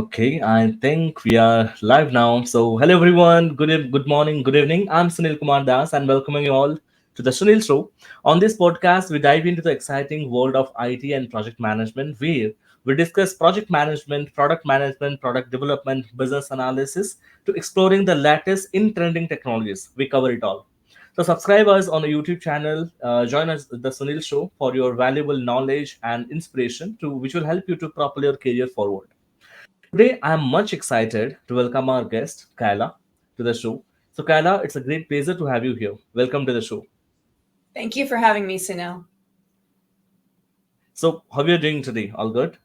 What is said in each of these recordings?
Okay, I think we are live now. So, hello everyone. Good morning, good evening. I'm Sunil Kumar Dash, and welcoming you all to the Sunil Show. On this podcast, we dive into the exciting world of IT and project management, where we discuss project management, product development, business analysis, to exploring the latest in trending technologies. We cover it all. So, subscribe us on the YouTube channel. Join us the Sunil Show for your valuable knowledge and inspiration, which will help you to propel your career forward. Today, I am much excited to welcome our guest, Kayla, to the show. So, Kayla, it's a great pleasure to have you here. Welcome to the show. Thank you for having me, Sunil. So, how are you doing today? All good?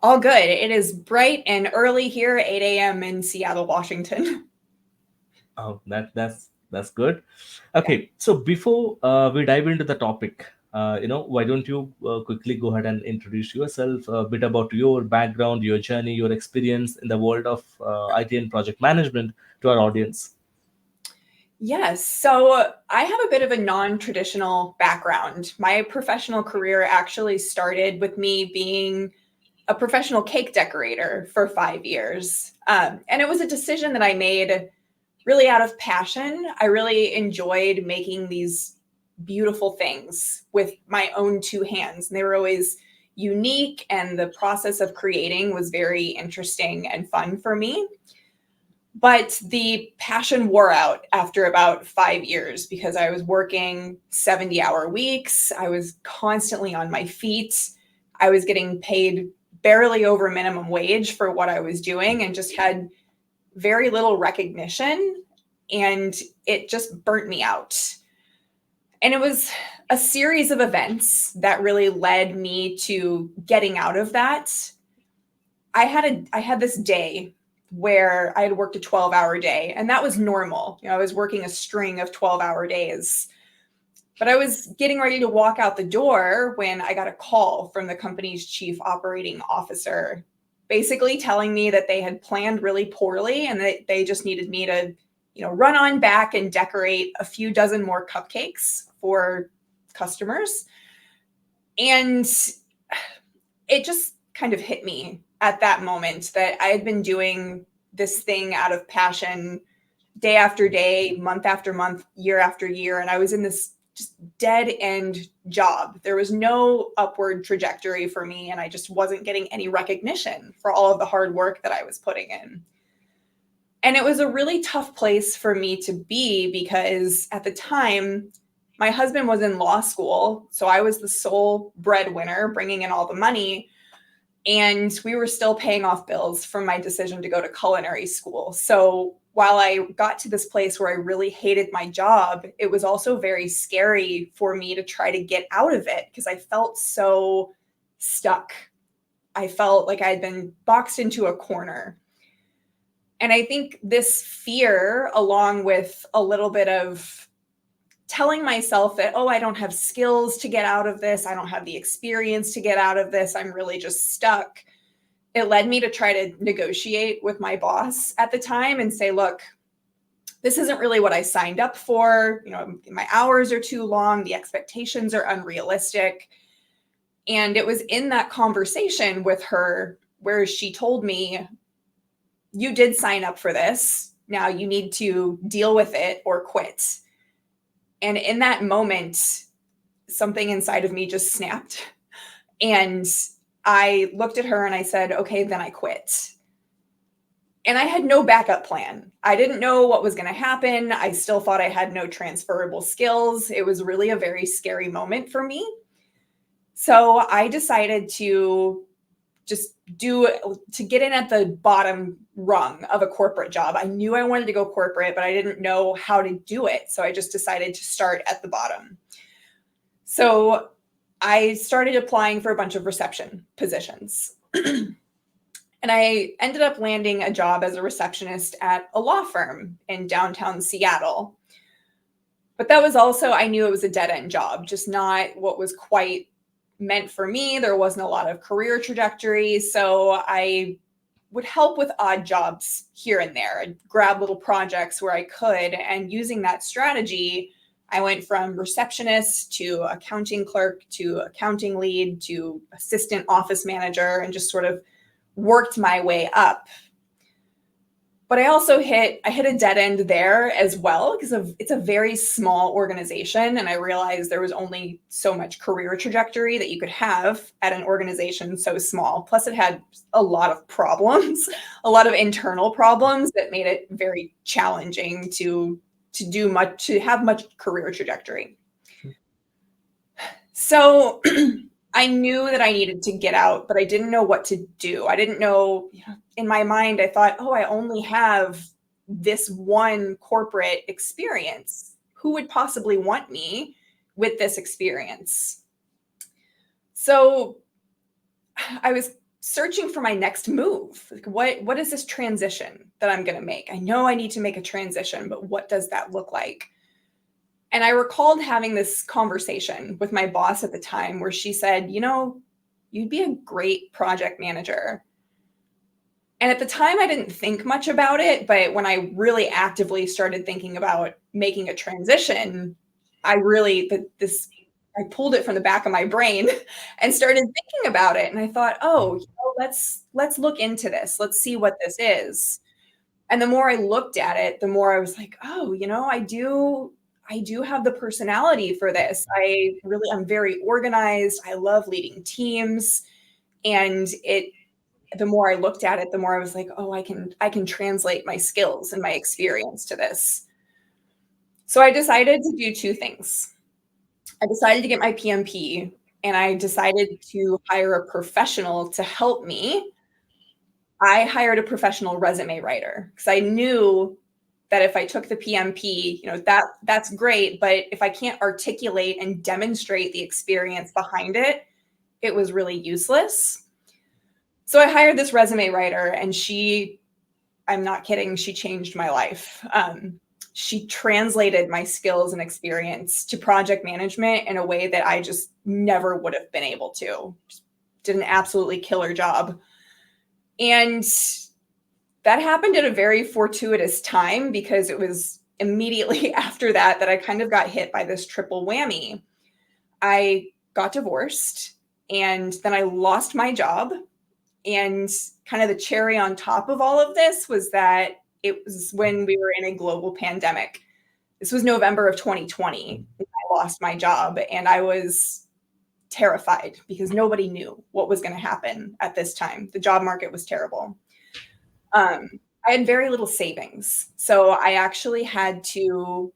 All good. It is bright and early here, 8 a.m. in Seattle, Washington. Oh, that's good. Yeah. Okay, so before we dive into the topic, why don't you quickly go ahead and introduce yourself, a bit about your background, your journey, your experience in the world of IT and project management to our audience. Yes. So I have a bit of a non traditional background. My professional career actually started with me being a professional cake decorator for 5 years. And it was a decision that I made really out of passion. I really enjoyed making these beautiful things with my own two hands. And they were always unique, and the process of creating was very interesting and fun for me. But the passion wore out after about 5 years because I was working 70-hour weeks. I was constantly on my feet. I was getting paid barely over minimum wage for what I was doing and just had very little recognition. And it just burnt me out. And it was a series of events that really led me to getting out of that. I had this day where I had worked a 12-hour day, and that was normal. I was working a string of 12-hour days. But I was getting ready to walk out the door when I got a call from the company's chief operating officer, basically telling me that they had planned really poorly and that they just needed me to, run on back and decorate a few dozen more cupcakes for customers. And it just kind of hit me at that moment that I had been doing this thing out of passion day after day, month after month, year after year. And I was in this just dead end job. There was no upward trajectory for me, and I just wasn't getting any recognition for all of the hard work that I was putting in. And it was a really tough place for me to be because at the time, my husband was in law school. So I was the sole breadwinner bringing in all the money. And we were still paying off bills from my decision to go to culinary school. So while I got to this place where I really hated my job, it was also very scary for me to try to get out of it because I felt so stuck. I felt like I had been boxed into a corner. And I think this fear, along with a little bit of telling myself that, oh, I don't have skills to get out of this, I don't have the experience to get out of this, I'm really just stuck. It led me to try to negotiate with my boss at the time and say, look, this isn't really what I signed up for. My hours are too long. The expectations are unrealistic. And it was in that conversation with her where she told me, you did sign up for this. Now you need to deal with it or quit. And in that moment, something inside of me just snapped. And I looked at her and I said, okay, then I quit. And I had no backup plan. I didn't know what was going to happen. I still thought I had no transferable skills. It was really a very scary moment for me. So I decided to get in at the bottom rung of a corporate job. I knew I wanted to go corporate, but I didn't know how to do it. So I just decided to start at the bottom. So I started applying for a bunch of reception positions. And I ended up landing a job as a receptionist at a law firm in downtown Seattle. But that was also, I knew it was a dead-end job, just not what was quite meant for me. There wasn't a lot of career trajectory. So I would help with odd jobs here and there. I'd grab little projects where I could. And using that strategy, I went from receptionist to accounting clerk to accounting lead to assistant office manager, and just sort of worked my way up. But I also hit a dead end there as well, because it's a very small organization. And I realized there was only so much career trajectory that you could have at an organization so small. Plus it had a lot of problems, a lot of internal problems that made it very challenging to have much career trajectory. So I knew that I needed to get out, but I didn't know what to do. I didn't know, in my mind, I thought, oh, I only have this one corporate experience. Who would possibly want me with this experience? So I was searching for my next move. Like, what is this transition that I'm going to make? I know I need to make a transition, but what does that look like? And I recalled having this conversation with my boss at the time where she said, you'd be a great project manager. And at the time, I didn't think much about it. But when I really actively started thinking about making a transition, I pulled it from the back of my brain and started thinking about it. And I thought, let's look into this. Let's see what this is. And the more I looked at it, the more I was like, I do have the personality for this. I'm very organized. I love leading teams. And the more I looked at it, the more I was like, I can translate my skills and my experience to this. So I decided to do two things. I decided to get my PMP, and I decided to hire a professional to help me. I hired a professional resume writer because I knew that if I took the PMP, that's great. But if I can't articulate and demonstrate the experience behind it, it was really useless. So I hired this resume writer, and I'm not kidding, she changed my life. She translated my skills and experience to project management in a way that I just never would have been able to. Just did an absolutely killer job. And that happened at a very fortuitous time, because it was immediately after that I kind of got hit by this triple whammy. I got divorced, and then I lost my job. And kind of the cherry on top of all of this was that it was when we were in a global pandemic. This was November of 2020. I lost my job, and I was terrified because nobody knew what was going to happen at this time. The job market was terrible. I had very little savings. So I actually had to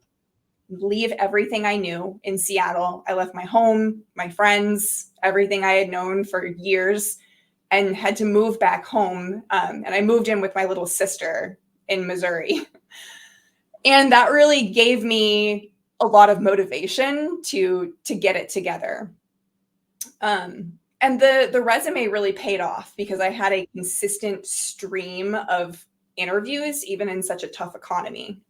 leave everything I knew in Seattle. I left my home, my friends, everything I had known for years, and had to move back home. And I moved in with my little sister in Missouri. And that really gave me a lot of motivation to get it together. And the resume really paid off because I had a consistent stream of interviews, even in such a tough economy.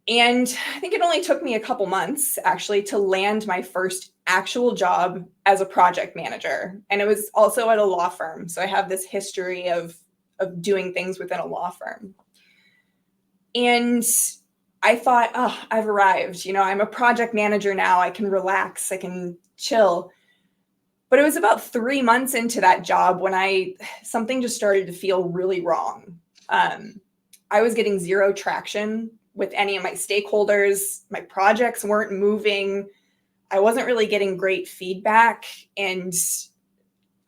And I think it only took me a couple months actually to land my first actual job as a project manager. And it was also at a law firm. So I have this history of doing things within a law firm. And I thought, I've arrived. I'm a project manager now. I can relax. I can chill. But it was about 3 months into that job when something just started to feel really wrong. I was getting zero traction with any of my stakeholders. My projects weren't moving. I wasn't really getting great feedback. And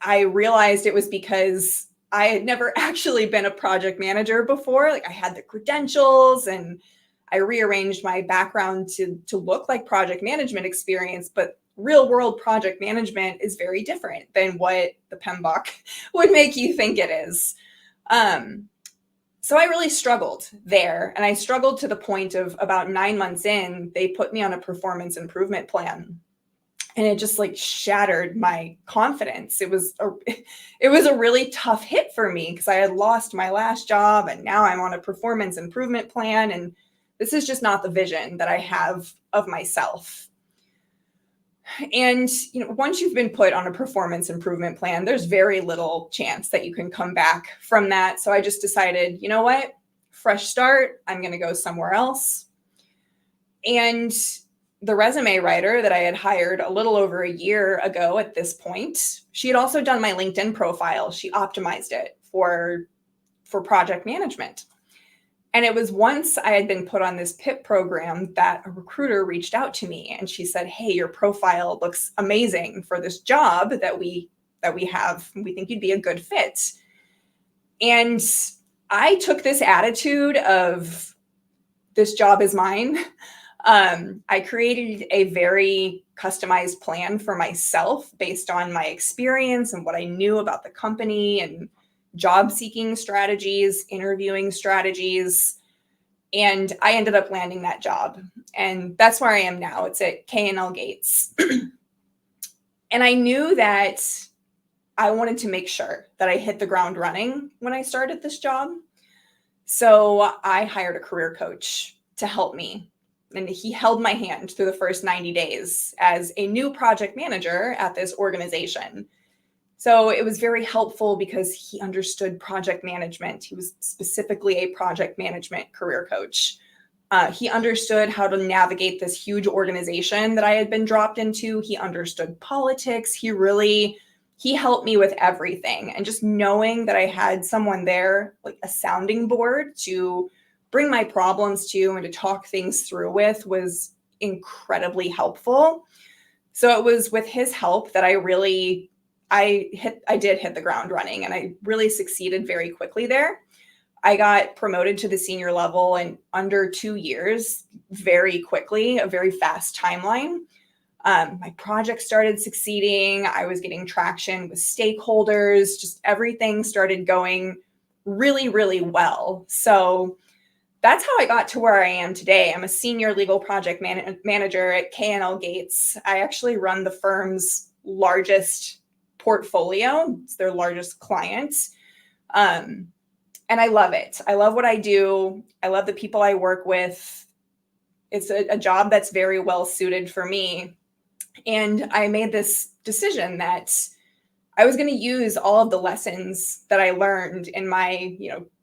I realized it was because I had never actually been a project manager before. Like, I had the credentials and I rearranged my background to look like project management experience, but real world project management is very different than what the PMBOK would make you think it is. So I really struggled there, and I struggled to the point of about 9 months in, they put me on a performance improvement plan, and it just shattered my confidence. It was a really tough hit for me because I had lost my last job, and now I'm on a performance improvement plan, and this is just not the vision that I have of myself. And once you've been put on a performance improvement plan, there's very little chance that you can come back from that. So I just decided, you know what? Fresh start. I'm going to go somewhere else. And the resume writer that I had hired a little over a year ago at this point, she had also done my LinkedIn profile. She optimized it for project management. And it was once I had been put on this PIP program that a recruiter reached out to me and she said, "Hey, your profile looks amazing for this job that we have. We think you'd be a good fit." And I took this attitude of, this job is mine. I created a very customized plan for myself based on my experience and what I knew about the company and job seeking strategies, interviewing strategies. And I ended up landing that job. And that's where I am now. It's at K&L Gates. And I knew that I wanted to make sure that I hit the ground running when I started this job. So I hired a career coach to help me. And he held my hand through the first 90 days as a new project manager at this organization. So it was very helpful because he understood project management. He was specifically a project management career coach. He understood how to navigate this huge organization that I had been dropped into. He understood politics. He helped me with everything. And just knowing that I had someone there, like a sounding board to bring my problems to and to talk things through with, was incredibly helpful. So it was with his help that I did hit the ground running, and I really succeeded very quickly there. I got promoted to the senior level in under 2 years, very quickly, a very fast timeline. My project started succeeding. I was getting traction with stakeholders. Just everything started going really, really well. So that's how I got to where I am today. I'm a senior legal project manager at K&L Gates. I actually run the firm's largest portfolio. It's their largest client. And I love it. I love what I do. I love the people I work with. It's a job that's very well suited for me. And I made this decision that I was going to use all of the lessons that I learned in my,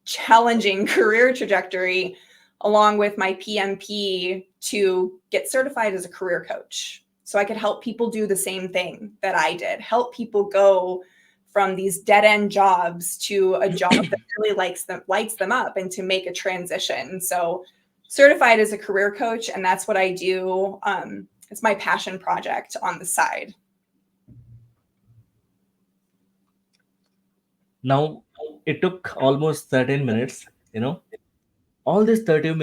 challenging career trajectory, along with my PMP, to get certified as a career coach. So I could help people do the same thing that I did, help people go from these dead-end jobs to a job that really lights them up, and to make a transition. So certified as a career coach, and that's what I do. It's my passion project on the side. Now, it took almost 13 minutes, all these 13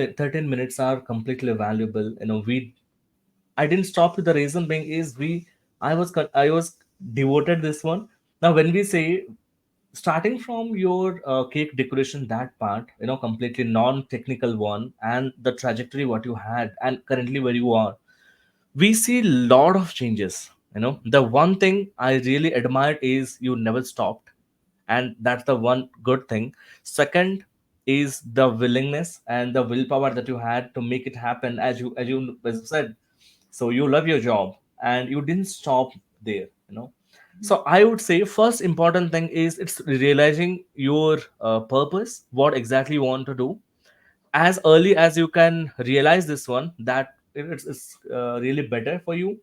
minutes are completely valuable. I didn't stop with the reason being is I was devoted this one. Now, when we say starting from your cake decoration, that part, completely non-technical one, and the trajectory what you had and currently where you are, we see a lot of changes. The one thing I really admired is you never stopped, and that's the one good thing. Second is the willingness and the willpower that you had to make it happen, as you said. So you love your job and you didn't stop there. So I would say first important thing is it's realizing your purpose, what exactly you want to do. As early as you can realize this one, that it's really better for you.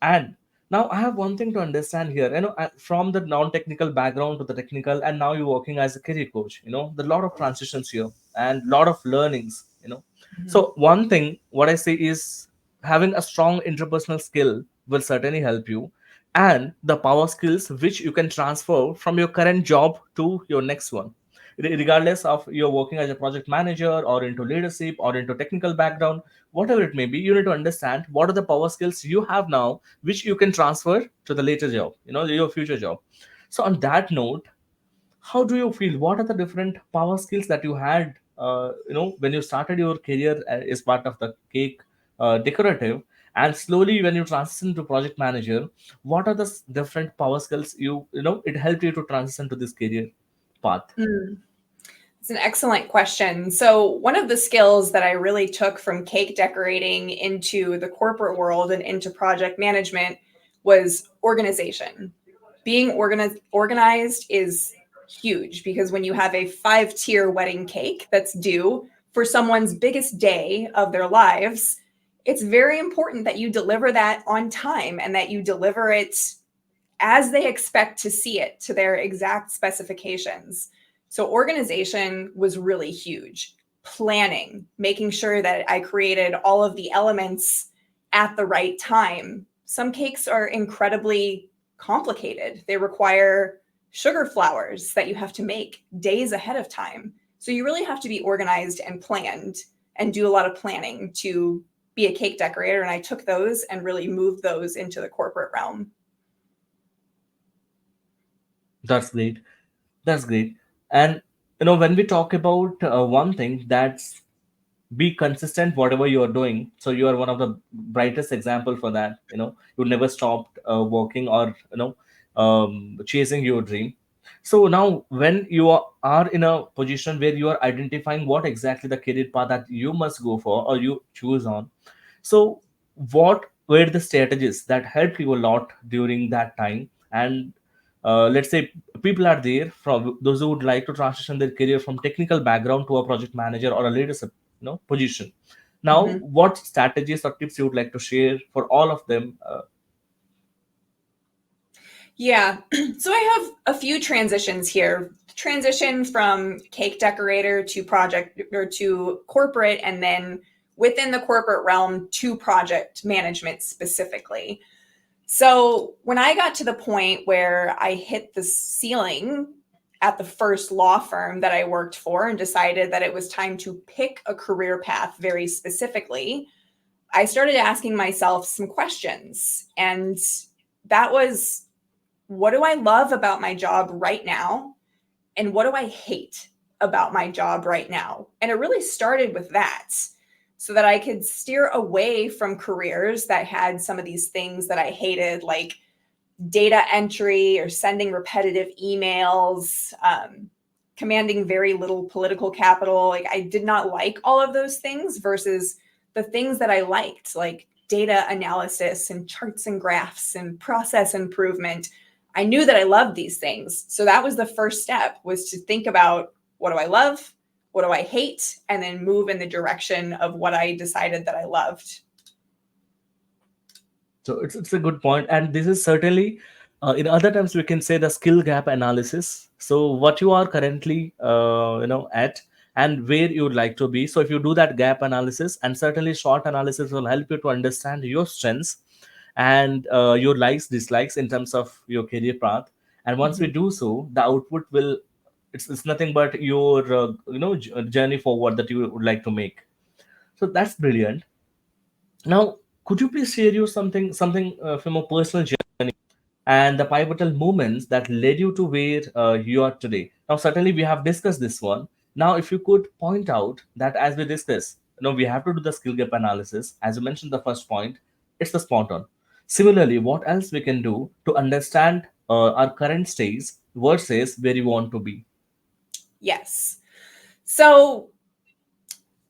And now I have one thing to understand here. From the non-technical background to the technical, and now you're working as a career coach. The lot of transitions here and lot of learnings. Mhm. So one thing what I say is having a strong interpersonal skill will certainly help you, and the power skills which you can transfer from your current job to your next one. Regardless of you're working as a project manager or into leadership or into technical background, whatever it may be, you need to understand what are the power skills you have now which you can transfer to the later job, your future job. So on that note, how do you feel, what are the different power skills that you had when you started your career as part of the cake decorative, and slowly when you transition to project manager, what are the different power skills it helped you to transition to this career path? Mm. It's an excellent question. So, one of the skills that I really took from cake decorating into the corporate world and into project management was organization. Being organized is huge, because when you have a 5-tier wedding cake that's due for someone's biggest day of their lives, it's very important that you deliver that on time and that you deliver it as they expect to see it, to their exact specifications. So organization was really huge. Planning, making sure that I created all of the elements at the right time. Some cakes are incredibly complicated. They require sugar flowers that you have to make days ahead of time. So you really have to be organized and planned and do a lot of planning to be a cake decorator. And I took those and really moved those into the corporate realm. That's great. That's great. And when we talk about one thing, that's be consistent whatever you are doing. So you are one of the brightest example for that. You never stopped working or chasing your dream. So now when you are in a position where you are identifying what exactly the career path that you must go for or you choose on, so what were the strategies that helped you a lot during that time? And let's say people are there from those who would like to transition their career from technical background to a project manager or a leadership position. Now, Mhm. what strategies or tips you would like to share for all of them? Yeah. So I have a few transitions here. Transition from cake decorator to project or to corporate, and then within the corporate realm to project management specifically. So when I got to the point where I hit the ceiling at the first law firm that I worked for and decided that it was time to pick a career path very specifically, I started asking myself some questions. And that was, what do I love about my job right now? And what do I hate about my job right now? And it really started with that so that I could steer away from careers that had some of these things that I hated, like data entry or sending repetitive emails, commanding very little political capital. Like I did not like all of those things versus the things that I liked, like data analysis and charts and graphs and process improvement. I knew that I loved these things. So that was the first step, was to think about, what do I love? What do I hate? And then move in the direction of what I decided that I loved. So it's a good point, and this is certainly in other terms we can say the skill gap analysis. So what you are currently at and where you would like to be. So if you do that gap analysis, and certainly short analysis will help you to understand your strengths and your likes dislikes in terms of your career path. And once we Mhm. do so, the output will, it's nothing but your journey forward that you would like to make. So that's brilliant. Now, could you please share you something from a personal journey and the pivotal moments that led you to where you are today? Now, certainly we have discussed this one. Now, if you could point out that as we discuss, we have to do the skill gap analysis. As you mentioned, the first point, it's the spot on. Similarly, what else we can do to understand our current stage versus where you want to be? Yes. So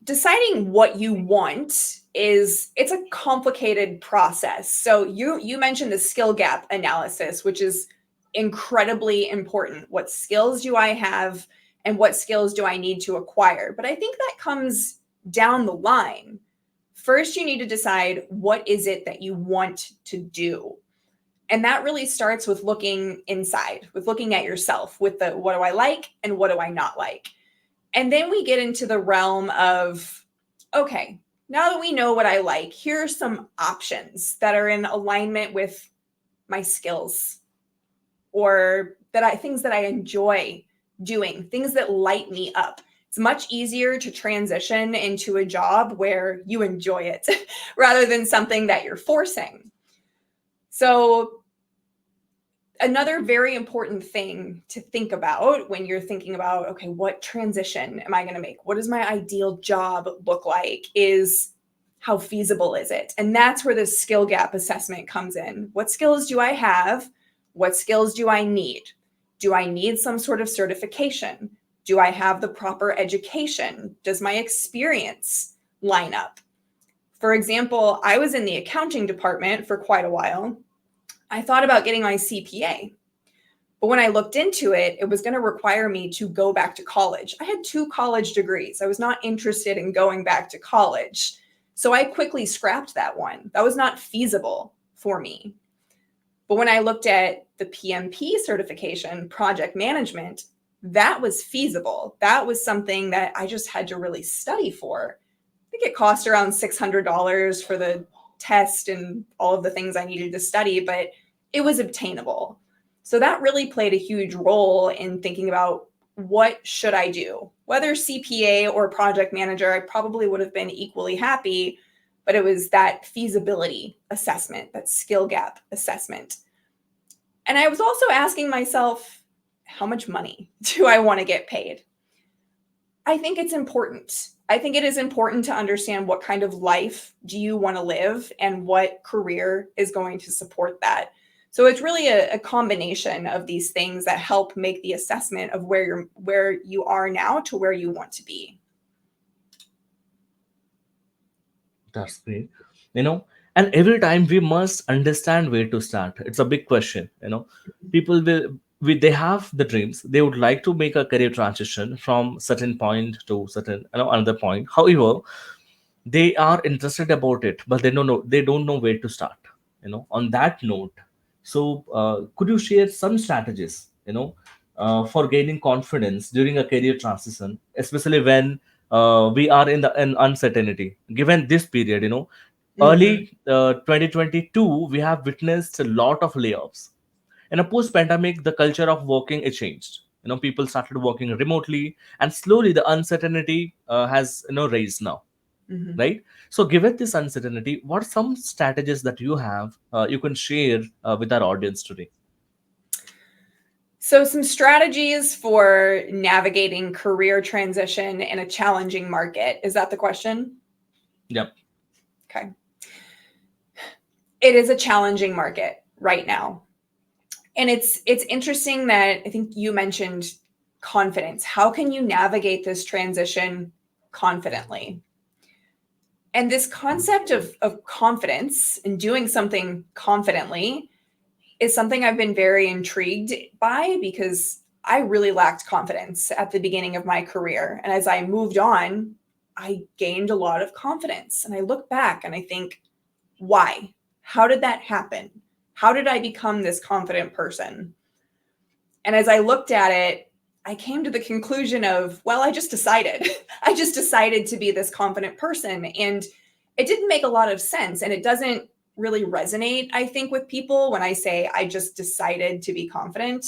deciding what you want is, it's a complicated process. So you mentioned the skill gap analysis, which is incredibly important. What skills do I have and what skills do I need to acquire? But I think that comes down the line. First, you need to decide, what is it that you want to do? And that really starts with looking inside, with looking at yourself, with the, what do I like and what do I not like? And then we get into the realm of, okay, now that we know what I like, here are some options that are in alignment with my skills, or that I, things that I enjoy doing, things that light me up. It's much easier to transition into a job where you enjoy it rather than something that you're forcing. So another very important thing to think about when you're thinking about, okay, what transition am I going to make? What does my ideal job look like? Is, how feasible is it? And that's where the skill gap assessment comes in. What skills do I have? What skills do I need? Do I need some sort of certification? Do I have the proper education? Does my experience line up? For example, I was in the accounting department for quite a while. I thought about getting my CPA. But when I looked into it, it was going to require me to go back to college. I had 2 college degrees. I was not interested in going back to college. So I quickly scrapped that one. That was not feasible for me. But when I looked at the PMP certification, project management, that was feasible. That was something that I just had to really study for. I think it cost around $600 for the test and all of the things I needed to study, but it was obtainable. So that really played a huge role in thinking about what should I do? Whether CPA or project manager, I probably would have been equally happy, but it was that feasibility assessment, that skill gap assessment. And I was also asking myself, how much money do I want to get paid? I think it's important. I think it is important to understand what kind of life do you want to live and what career is going to support that. So it's really a combination of these things that help make the assessment of where you are now to where you want to be. That's great. You know, and every time we must understand where to start. It's a big question. People they have the dreams. They would like to make a career transition from certain point to certain another point. However, they are interested about it, but they don't know where to start. On that note, so could you share some strategies? For gaining confidence during a career transition, especially when we are in uncertainty. Given this period, Mhm. early 2022, we have witnessed a lot of layoffs. In a post-pandemic, the culture of working it changed. People started working remotely, and slowly the uncertainty has raised now, Mhm. right? So given this uncertainty, what are some strategies that you have you can share with our audience today? So, some strategies for navigating career transition in a challenging market. Is that the question? Yep. Okay. It is a challenging market right now. And it's interesting that I think you mentioned confidence. How can you navigate this transition confidently? And this concept of confidence and doing something confidently is something I've been very intrigued by because I really lacked confidence at the beginning of my career. And as I moved on, I gained a lot of confidence. And I look back and I think, why? How did that happen? How did I become this confident person? And as I looked at it, I came to the conclusion of, well, I just decided. I just decided to be this confident person. And it didn't make a lot of sense. And it doesn't really resonate, I think, with people when I say I just decided to be confident.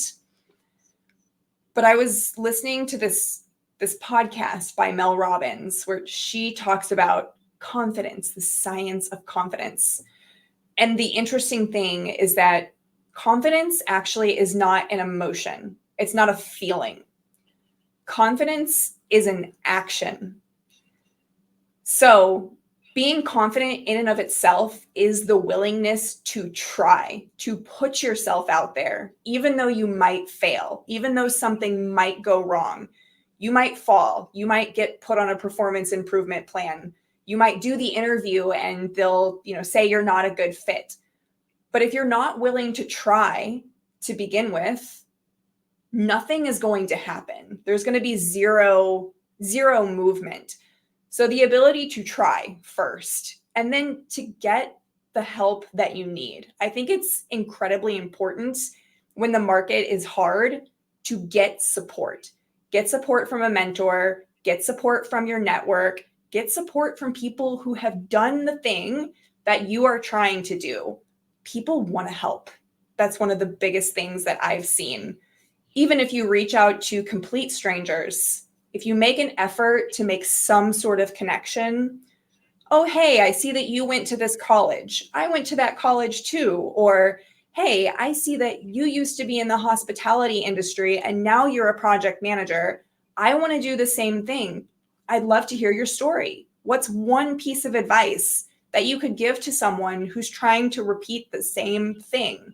But I was listening to this podcast by Mel Robbins where she talks about confidence, the science of confidence. And the interesting thing is that confidence actually is not an emotion. It's not a feeling. Confidence is an action. So, being confident in and of itself is the willingness to try, to put yourself out there, even though you might fail, even though something might go wrong. You might fall, you might get put on a performance improvement plan. You might do the interview and they'll, say you're not a good fit. But if you're not willing to try to begin with, nothing is going to happen. There's going to be zero movement. So the ability to try first and then to get the help that you need. I think it's incredibly important when the market is hard to get support. Get support from a mentor, get support from your network, get support from people who have done the thing that you are trying to do. People want to help. That's one of the biggest things that I've seen. Even if you reach out to complete strangers, if you make an effort to make some sort of connection, oh, hey, I see that you went to this college. I went to that college too. Or, hey, I see that you used to be in the hospitality industry and now you're a project manager. I want to do the same thing. I'd love to hear your story. What's one piece of advice that you could give to someone who's trying to repeat the same thing?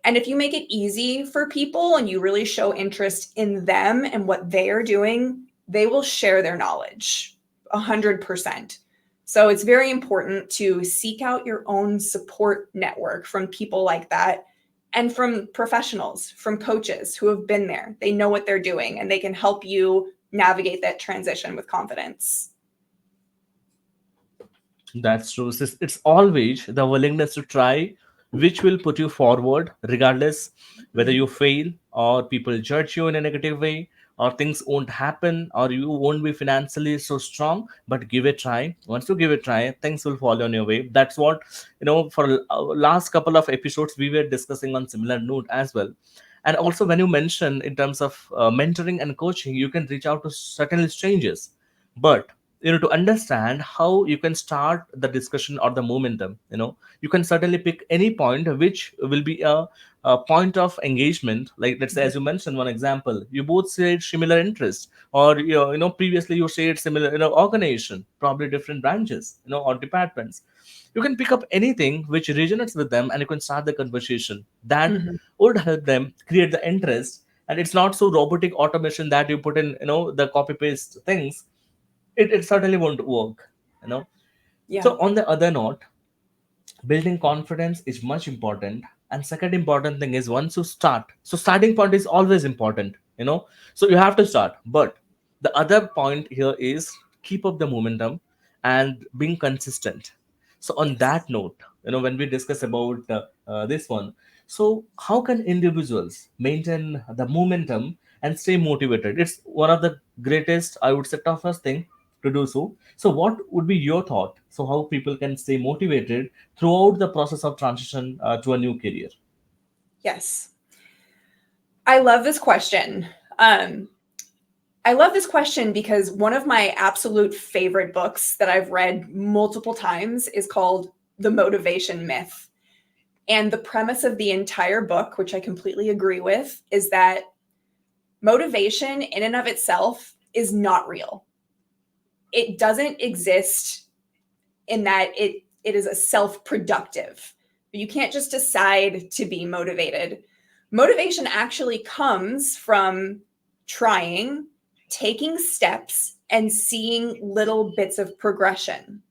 And if you make it easy for people and you really show interest in them and what they are doing, they will share their knowledge 100%. So it's very important to seek out your own support network from people like that and from professionals, from coaches who have been there. They know what they're doing and they can help you navigate that transition with confidence. That's true. It's always the willingness to try which will put you forward, regardless whether Mhm. you fail or people judge you in a negative way or things won't happen or you won't be financially so strong. But give it a try. Once you give it a try, things will fall on your way. That's what, for last couple of episodes, we were discussing on similar note as well. And Yeah. also, when you mention in terms of mentoring and coaching, you can reach out to certain strangers, but to understand how you can start the discussion or the momentum, you can certainly pick any point which will be a point of engagement. Like, let's say, Mhm. as you mentioned one example, you both said similar interest, or previously you said similar organization, probably different branches, or departments. You can pick up anything which resonates with them and you can start the conversation that Mhm. would help them create the interest. And it's not so robotic automation that you put in the copy paste things. It certainly won't work, you know Yeah. so on the other note, building confidence is much important. And second important thing is, once you start, so starting point is always important, so you have to start. But the other point here is keep up the momentum and being consistent. So on Yes. that note, when we discuss about this one, so how can individuals maintain the momentum and stay motivated? It's one of the greatest, I would say, toughest thing to do so. So what would be your thought, so how people can stay motivated throughout the process of transition to a new career? Yes. I love this question. Um, I love this question because one of my absolute favorite books that I've read multiple times is called The Motivation Myth. And the premise of the entire book, which I completely agree with, is that motivation in and of itself is not real. It doesn't exist in that it is a self-productive. You can't just decide to be motivated. Motivation actually comes from trying, taking steps, and seeing little bits of progression.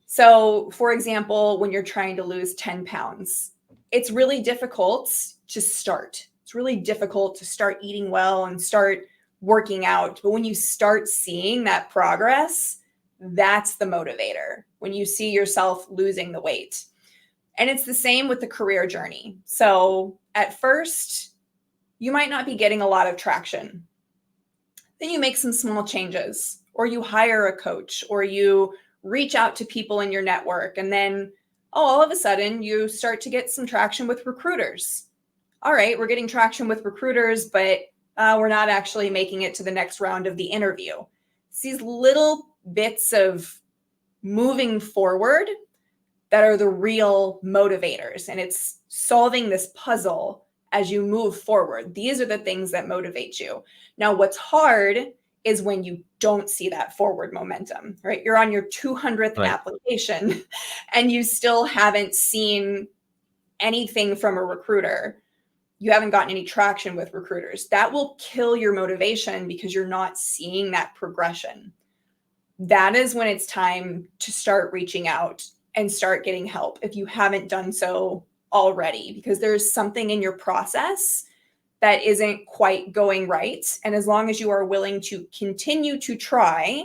So, for example, when you're trying to lose 10 pounds, it's really difficult to start. It's really difficult to start eating well and start working out. But when you start seeing that progress, that's the motivator. When you see yourself losing the weight. And it's the same with the career journey. So, at first, you might not be getting a lot of traction. Then you make some small changes, or you hire a coach, or you reach out to people in your network. And then, oh, all of a sudden, you start to get some traction with recruiters. All right, we're getting traction with recruiters, but we're not actually making it to the next round of the interview. It's these little bits of moving forward that are the real motivators. And it's solving this puzzle as you move forward. These are the things that motivate you. Now, what's hard is when you don't see that forward momentum, right? You're on your 200th Right. application and you still haven't seen anything from a recruiter. You haven't gotten any traction with recruiters. That will kill your motivation because you're not seeing that progression. That is when it's time to start reaching out and start getting help if you haven't done so already, because there's something in your process that isn't quite going right. And as long as you are willing to continue to try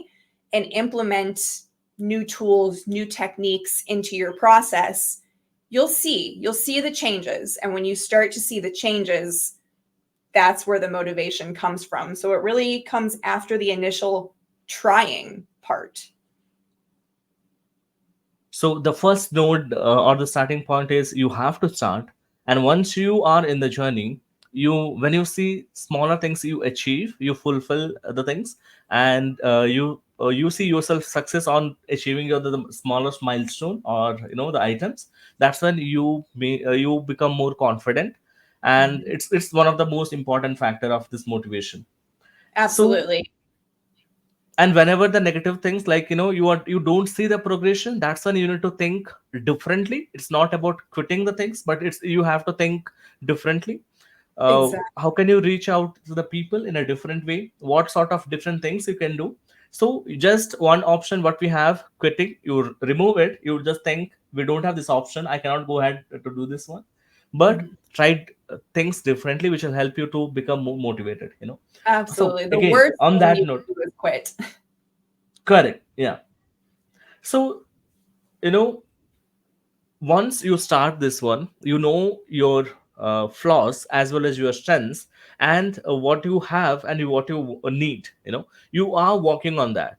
and implement new tools, new techniques into your process, you'll see the changes. And when you start to see the changes, that's where the motivation comes from. So it really comes after the initial trying part. So the first node or the starting point is you have to start. And once you are in the journey, when you see smaller things you achieve, you fulfill the things, and you see yourself success on achieving the smallest milestone, or the items. That's when you become more confident. And Mhm. it's one of the most important factor of this motivation. So, Absolutely. and whenever the negative things, like you don't see the progression, that's when you need to think differently. It's not about quitting the things, but it's you have to think differently. Exactly. How can you reach out to the people in a different way? What sort of different things you can do? So just one option what we have, quitting, you remove it. You just think, we don't have this option, I cannot go ahead to do this one. But Mhm. try things differently, which will help you to become more motivated. So Absolutely. The again, worst on thing that you note, can do is quit. correct, yeah. So you know, once you start this one, you know your flaws as well as your strengths, and what you have and what you need, you are working on that.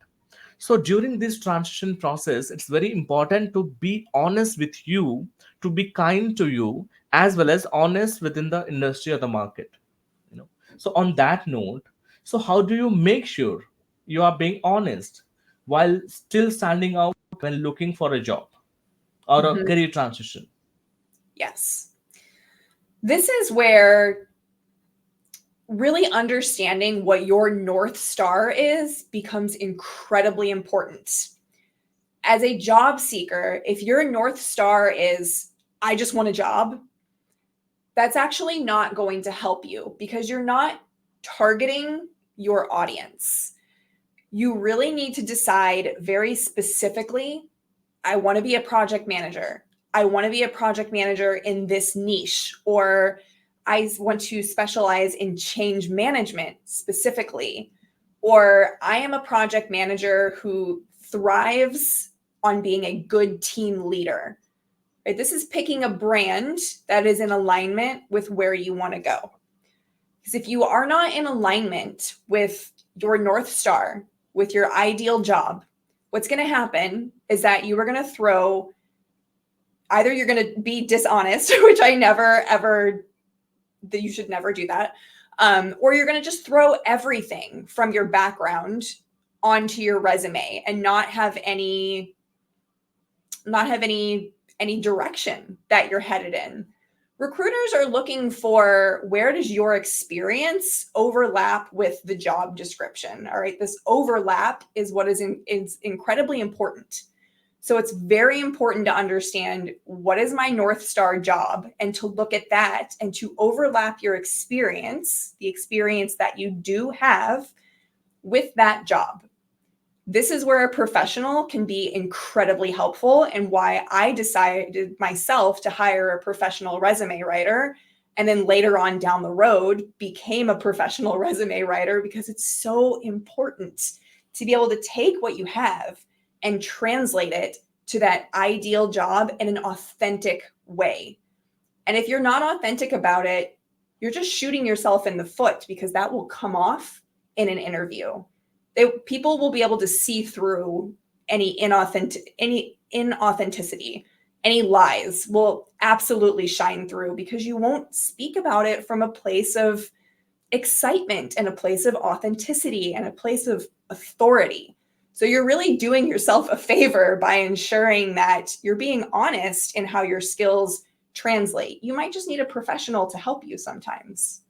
So during this transition process, it's very important to be honest with you, to be kind to you, as well as honest within the industry or the market. You know. So on that note, so how do you make sure you are being honest while still standing out when looking for a job or a Mhm. career transition? Yes. This is where really understanding what your North Star is becomes incredibly important. As a job seeker, if your North Star is, I just want a job, that's actually not going to help you because you're not targeting your audience. You really need to decide very specifically, I want to be a project manager. I want to be a project manager in this niche, or I want to specialize in change management specifically, or I am a project manager who thrives on being a good team leader. Right? This is picking a brand that is in alignment with where you want to go. Because if you are not in alignment with your North Star, with your ideal job, what's going to happen is that you are going to throw, either you're going to be dishonest, which I never, ever, that you should never do that, or you're going to just throw everything from your background onto your resume and not have any direction that you're headed in. Recruiters are looking for, where does your experience overlap with the job description? All right, this overlap is what is incredibly important. So it's very important to understand, what is my North Star job, and to look at that and to overlap your experience, the experience that you do have, with that job. This is where a professional can be incredibly helpful, and why I decided myself to hire a professional resume writer, and then later on down the road became a professional resume writer, because it's so important to be able to take what you have and translate it to that ideal job in an authentic way. And if you're not authentic about it, you're just shooting yourself in the foot, because that will come off in an interview. People will be able to see through any inauthenticity. Any lies will absolutely shine through, because you won't speak about it from a place of excitement and a place of authenticity and a place of authority. So you're really doing yourself a favor by ensuring that you're being honest in how your skills translate. You might just need a professional to help you sometimes.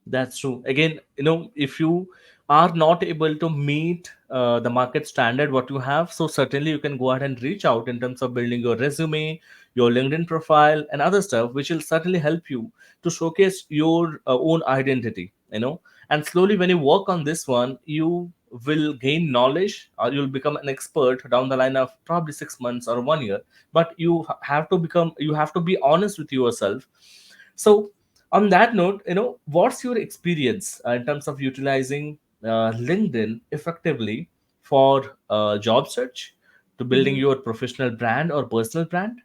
That's true. Again, if you are not able to meet the market standard what you have, so certainly you can go ahead and reach out in terms of building your resume, your LinkedIn profile, and other stuff, which will certainly help you to showcase your own identity. And slowly, when you work on this one, you will gain knowledge, or you'll become an expert down the line of probably 6 months or 1 year. But you have to be honest with yourself. So on that note, what's your experience in terms of utilizing LinkedIn effectively for job search, to building Mhm, your professional brand or personal brand?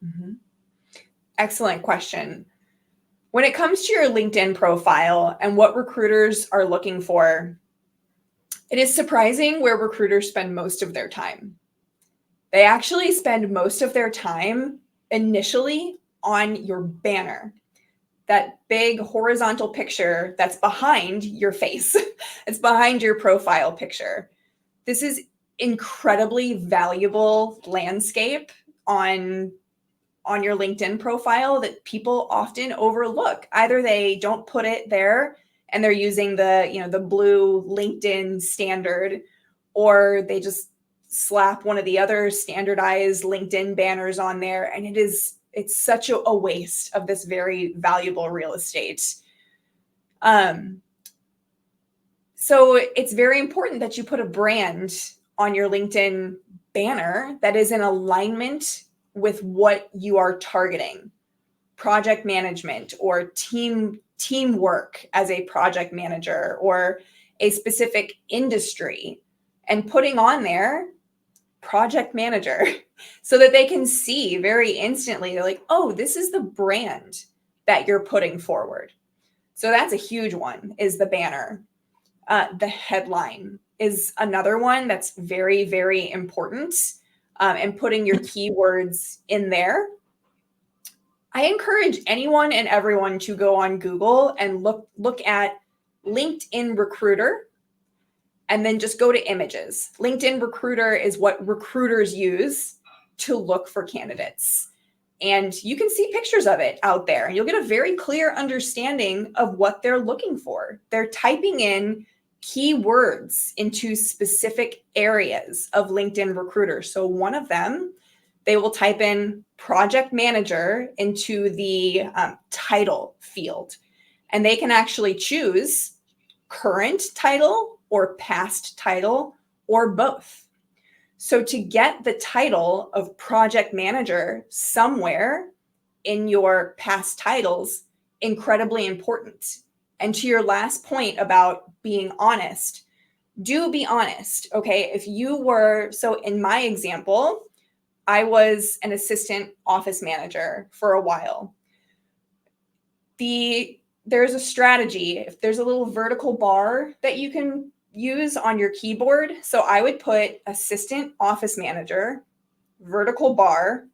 mhm. Excellent question. When it comes to your LinkedIn profile and what recruiters are looking for, it is surprising where recruiters spend most of their time. They actually spend most of their time initially on your banner, that big horizontal picture that's behind your face. It's behind your profile picture. This is incredibly valuable landscape on your LinkedIn profile that people often overlook. Either they don't put it there and they're using the blue LinkedIn standard, or they just slap one of the other standardized LinkedIn banners on there, and it's such a waste of this very valuable real estate. Um, so it's very important that you put a brand on your LinkedIn banner that is in alignment with what you are targeting. Project management, or teamwork as a project manager, or a specific industry. And putting on there, project manager so that they can see very instantly. They're like, oh, this is the brand that you're putting forward. So that's a huge one, is the banner. The headline is another one that's very, very important, and putting your keywords in there. I encourage anyone and everyone to go on Google and look at LinkedIn Recruiter, and then just go to images. LinkedIn Recruiter is what recruiters use to look for candidates. And you can see pictures of it out there, and you'll get a very clear understanding of what they're looking for. They're typing in keywords into specific areas of LinkedIn Recruiter. So one of them, they will type in project manager into the title field, and they can actually choose current title or past title or both. So to get the title of project manager somewhere in your past titles, incredibly important. And to your last point about being honest, do be honest, okay? If you were, so in my example, I was an assistant office manager for a while. There's a strategy. If there's a little vertical bar that you can use on your keyboard. So I would put assistant office manager, vertical bar,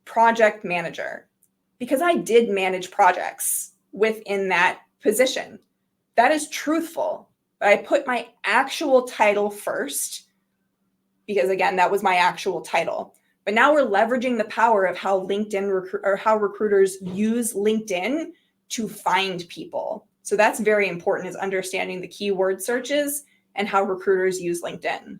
project manager, because I did manage projects within that position. That is truthful. But I put my actual title first because, again, that was my actual title. But now we're leveraging the power of how how recruiters use LinkedIn to find people. So that's very important, is understanding the keyword searches and how recruiters use LinkedIn.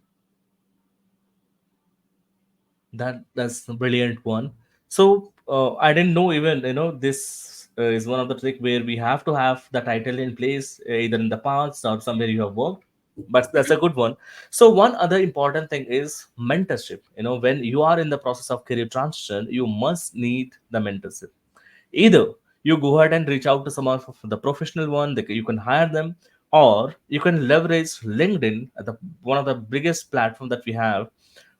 That's a brilliant one. So I didn't know even this is one of the trick where we have to have the title in place, either in the past or somewhere you have worked. But that's a good one. So one other important thing is mentorship. When you are in the process of career transition, you must need the mentorship. Either you go ahead and reach out to some of the professional one, you can hire them, or you can leverage LinkedIn, one of the biggest platform that we have,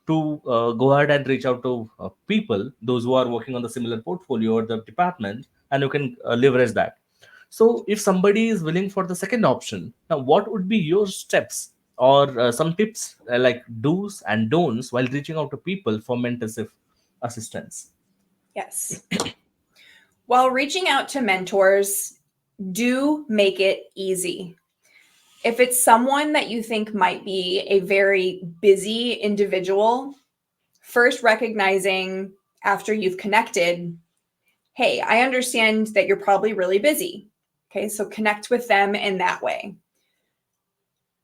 to go ahead and reach out to people, those who are working on the similar portfolio or the department, and you can leverage that. So if somebody is willing for the second option, now what would be your steps or some tips, like do's and don'ts while reaching out to people for mentorship assistance? Yes. While reaching out to mentors, do make it easy. If it's someone that you think might be a very busy individual, first recognizing after you've connected, hey, I understand that you're probably really busy. Okay, so connect with them in that way.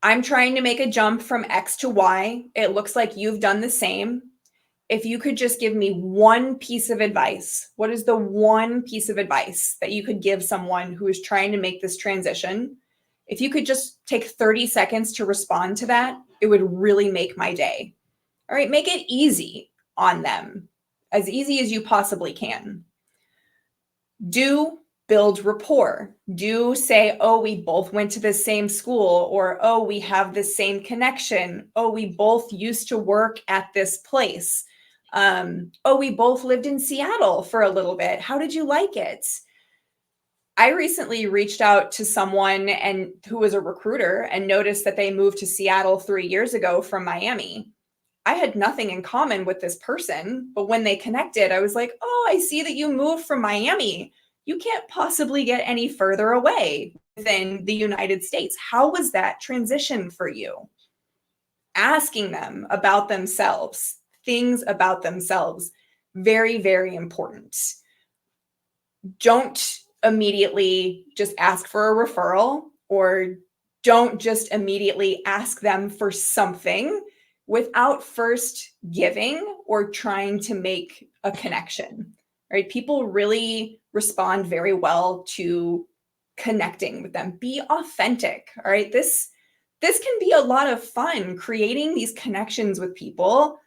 I'm trying to make a jump from X to Y. It looks like you've done the same. If you could just give me one piece of advice, what is the one piece of advice that you could give someone who is trying to make this transition? If you could just take 30 seconds to respond to that, it would really make my day. All right, make it easy on them, as easy as you possibly can. Do build rapport. Do say, oh, we both went to the same school, or oh, we have the same connection. Oh, we both used to work at this place. Oh, we both lived in Seattle for a little bit. How did you like it? I recently reached out to someone who was a recruiter and noticed that they moved to Seattle 3 years ago from Miami. I had nothing in common with this person, but when they connected, I was like, oh, I see that you moved from Miami. You can't possibly get any further away within the United States. How was that transition for you? Asking them about themselves, things about themselves, very, very important. Don't immediately just ask for a referral, or don't just immediately ask them for something without first giving or trying to make a connection, right? People really respond very well to connecting with them. Be authentic, all right? This can be a lot of fun. Creating these connections with people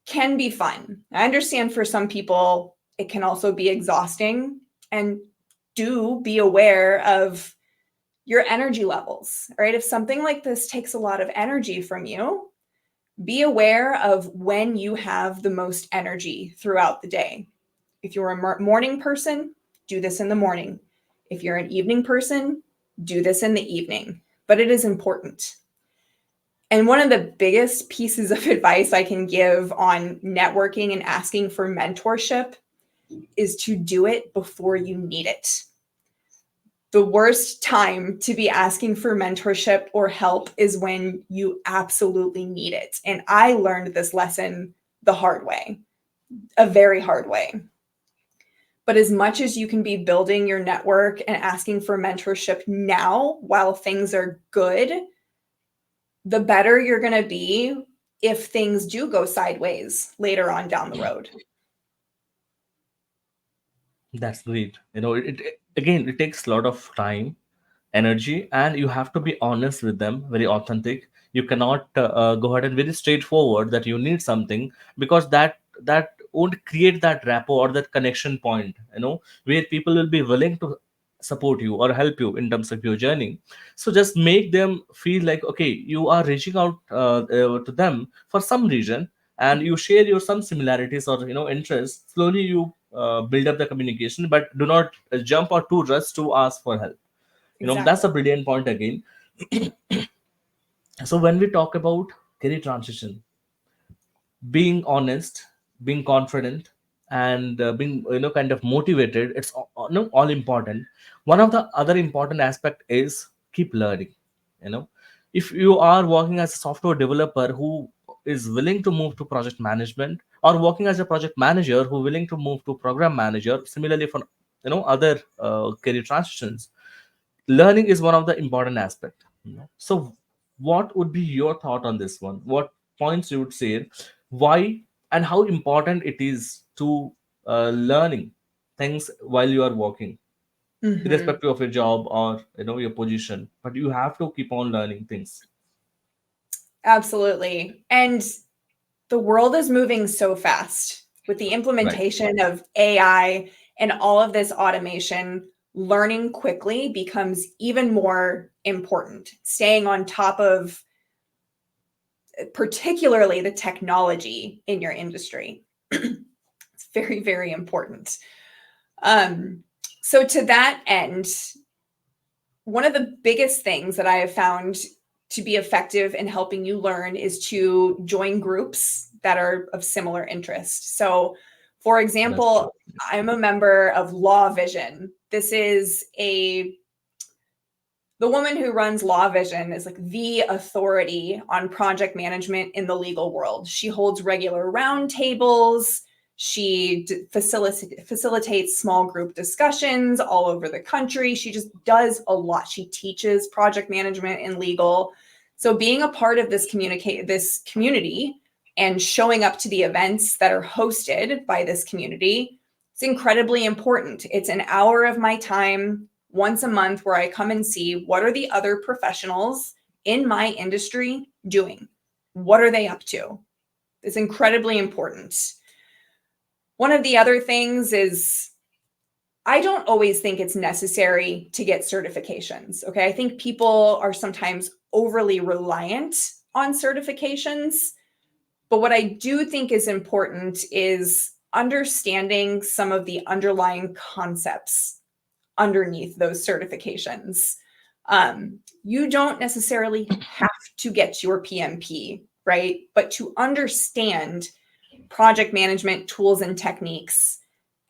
can be fun. I understand for some people, it can also be exhausting, and do be aware of your energy levels, right? If something like this takes a lot of energy from you, Be aware of when you have the most energy throughout the day. If you're a morning person, do this in the morning. If you're an evening person, do this in the evening. But it is important. And one of the biggest pieces of advice I can give on networking and asking for mentorship is to do it before you need it. The worst time to be asking for mentorship or help is when you absolutely need it. And I learned this lesson the hard way, a very hard way. But as much as you can be building your network and asking for mentorship now while things are good, the better you're going to be if things do go sideways later on down the road. That's great. Again, it takes a lot of time, energy, and you have to be honest with them, very authentic. You cannot go ahead and very straightforward that you need something, because that won't create that rapport or that connection point, where people will be willing to support you or help you in terms of your journey. So just make them feel like, okay, you are reaching out to them for some reason, and you share your some similarities or interests. Slowly you build up the communication, but do not jump or too rush to ask for help. That's Exactly. a brilliant point again. So when we talk about career transition, being honest, being confident, and being kind of motivated, it's all important. One of the other important aspect is keep learning. you know if you are working as a software developer who is willing to move to project management, or working as a project manager who willing to move to program manager, similarly for other career transitions, learning is one of the important aspect. So what would be your thought on this one? What points you would say, why and how important it is to learning things while you are working, Mm-hmm. irrespective of your job or your position, but you have to keep on learning things. Absolutely. And the world is moving so fast with the Right. implementation of AI and all of this automation. Learning quickly becomes even more important. Staying on top of particularly the technology in your industry. It's very, very important. Um, so, to that end, one of the biggest things that I have found to be effective in helping you learn is to join groups that are of similar interest. So, for That's true. example, I'm a member of Law Vision. This is the woman who runs Law Vision is like the authority on project management in the legal world. She holds regular roundtables. She facilitates small group discussions all over the country. She just does a lot. She teaches project management in legal. So being a part of this community and showing up to the events that are hosted by this community, it's incredibly important. It's an hour of my time once a month where I come and see what are the other professionals in my industry doing? What are they up to? It's incredibly important. One of the other things is I don't always think it's necessary to get certifications. Okay. I think people are sometimes overly reliant on certifications. But what I do think is important is understanding some of the underlying concepts underneath those certifications. You don't necessarily have to get your PMP, right? But to understand project management tools and techniques,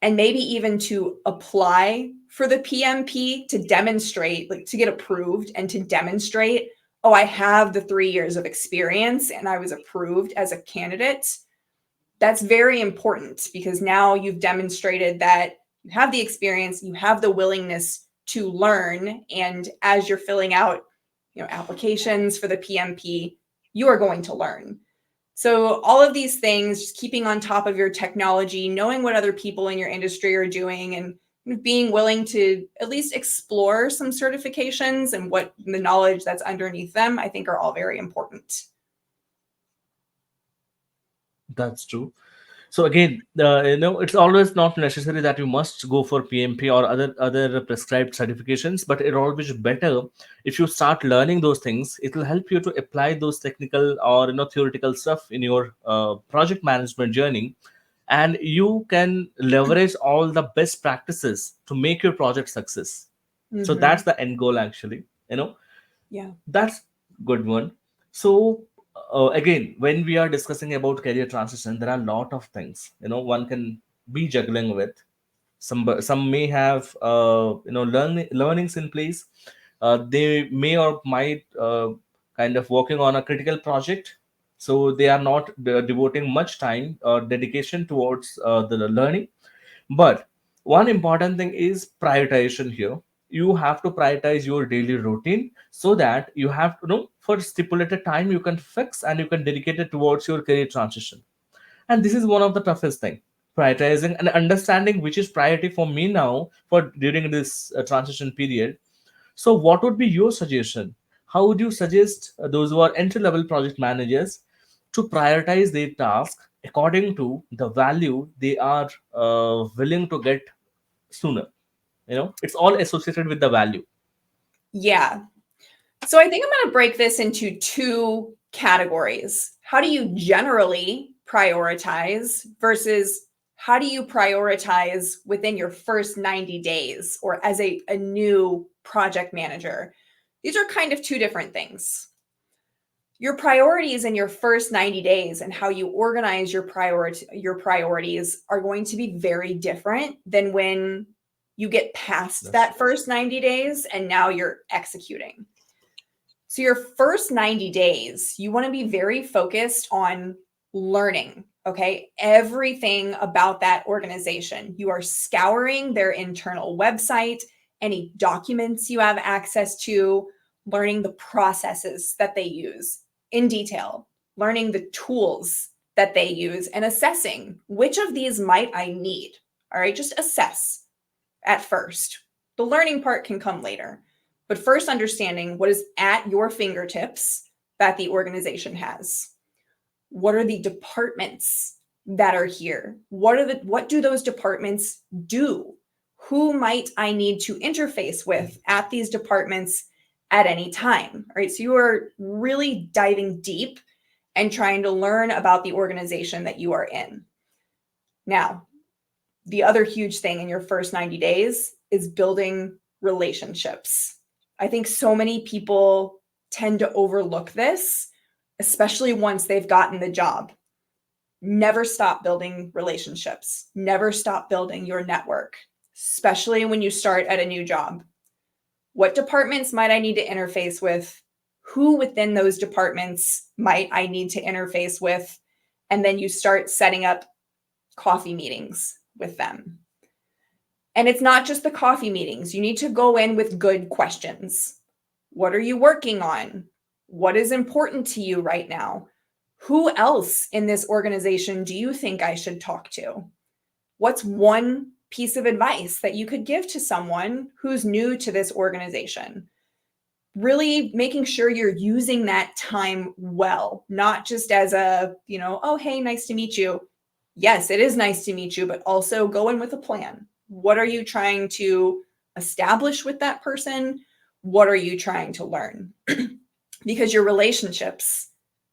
and maybe even to apply for the PMP to demonstrate, like to get approved and to demonstrate, oh, I have the 3 years of experience and I was approved as a candidate. That's very important because now you've demonstrated that you have the experience, you have the willingness to learn, and as you're filling out, applications for the PMP, you are going to learn. So all of these things, just keeping on top of your technology, knowing what other people in your industry are doing, and being willing to at least explore some certifications and what the knowledge that's underneath them, I think are all very important. That's true. So again, it's always not necessary that you must go for PMP or other prescribed certifications, but it always better if you start learning those things. It will help you to apply those technical or theoretical stuff in your project management journey, and you can leverage all the best practices to make your project success. So Mm-hmm. that's the end goal, actually. Yeah. That's good one. So again, when we are discussing about career transition, there are a lot of things one can be juggling with. Some may have learnings in place. They may or might kind of working on a critical project, so they are not devoting much time or dedication towards the learning. But one important thing is prioritization here. You have to prioritize your daily routine so that you have to know for stipulated time you can fix and you can dedicate it towards your career transition. And this is one of the toughest thing, prioritizing and understanding which is priority for me now for during this transition period. So what would be your suggestion? How would you suggest those who are entry level project managers to prioritize their task according to the value they are willing to get sooner? It's all associated with the value. Yeah. So I think I'm going to break this into two categories. How do you generally prioritize versus how do you prioritize within your first 90 days or as a new project manager? These are kind of two different things. Your priorities in your first 90 days and how you organize your priorities are going to be very different than when you get past That's that true. first 90 days and now you're executing. So, your first 90 days, you want to be very focused on learning, okay? Everything about that organization. You are scouring their internal website, any documents you have access to, learning the processes that they use in detail, learning the tools that they use, and assessing which of these might I need. All right, just assess at first. The learning part can come later. But first, understanding what is at your fingertips that the organization has. What are the departments that are here? What do those departments do? Who might I need to interface with at these departments at any time? All right. So you are really diving deep and trying to learn about the organization that you are in. Now, the other huge thing in your first 90 days is building relationships. I think so many people tend to overlook this, especially once they've gotten the job. Never stop building relationships. Never stop building your network, especially when you start at a new job. What departments might I need to interface with? Who within those departments might I need to interface with? And then you start setting up coffee meetings with them. And it's not just the coffee meetings. You need to go in with good questions. What are you working on? What is important to you right now? Who else in this organization do you think I should talk to? What's one piece of advice that you could give to someone who's new to this organization? Really making sure you're using that time well, not just as a, oh, hey, nice to meet you. Yes, it is nice to meet you, but also go in with a plan. What are you trying to establish with that person? What are you trying to learn? Because your relationships,